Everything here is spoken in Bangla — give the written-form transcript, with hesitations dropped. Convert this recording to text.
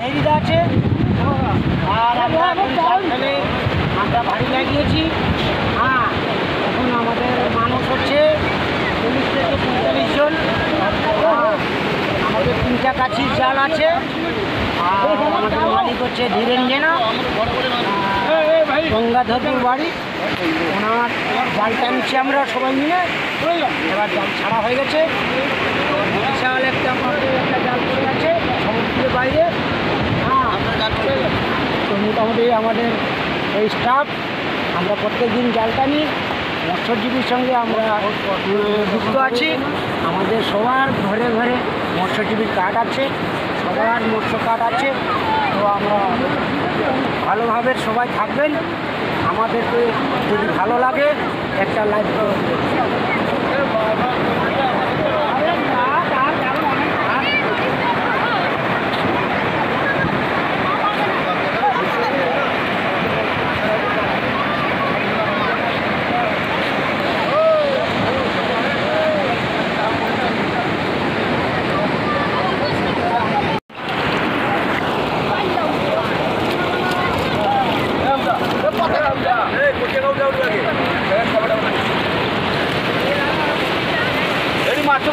হেরিদা আছে আর আমরা জাল ফেলে আমরা ভারী লাগিয়েছি। হ্যাঁ, এখন আমাদের মানুষ হচ্ছে 40 থেকে 45 জন। আমাদের 3টা কাছির জাল আছে আর আমাদের মালিক হচ্ছে ধীরেন জেনা, গঙ্গাধরপুর বাড়ি। ওনার জাল টানছি আমরা সবাই মিলে। এবার জাল ছাড়া হয়ে গেছে। বিশাল একটা জাল পড়ে আছে সমুদ্রের বাইরে। হ্যাঁ, তো মোটামুটি আমাদের এই স্টাফ আমরা প্রত্যেক দিন জাল টানি। মৎস্যজীবীর সঙ্গে আমরা যুক্ত আছি। আমাদের সবার ঘরে ঘরে মৎস্যজীবীর কার্ড আছে, সবার মৎস্য কার্ড আছে। তো আমরা ভালোভাবে সবাই থাকবেন। আমাদেরকে যদি ভালো লাগে একটা লাইক করুন। মাছ